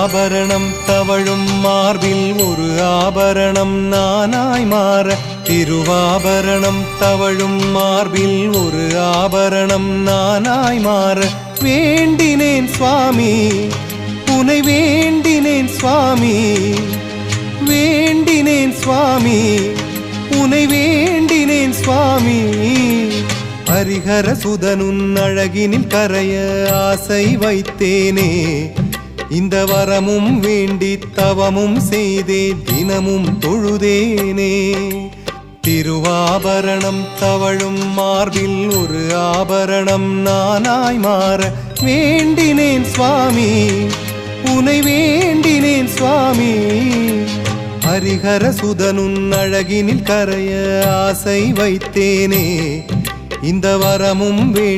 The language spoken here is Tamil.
திருவாபரணம் தவழும் மார்பில் ஒரு ஆபரணம் நானாய் மாற திருவாபரணம் தவழும் மார்பில் ஒரு ஆபரணம் நானாய் மாற வேண்டினேன் சுவாமி உனை வேண்டினேன் சுவாமி வேண்டினேன் சுவாமி உனை வேண்டினேன் சுவாமி ஹரிஹர சுதனுன் அழகினில் கரைய ஆசை வைத்தேனே இந்த வரமும் வேண்டி தவமும் செய்தே தினமும் தொழுதேனே திருவாபரணம் தவழும் மார்பில் ஒரு ஆபரணம் நானாய் மாற வேண்டினேன் சுவாமி உனை வேண்டினேன் சுவாமி ஹரிஹர சுதனுன் அழகினில் கரைய ஆசை வைத்தேனே இந்த வரமும் வேண்டி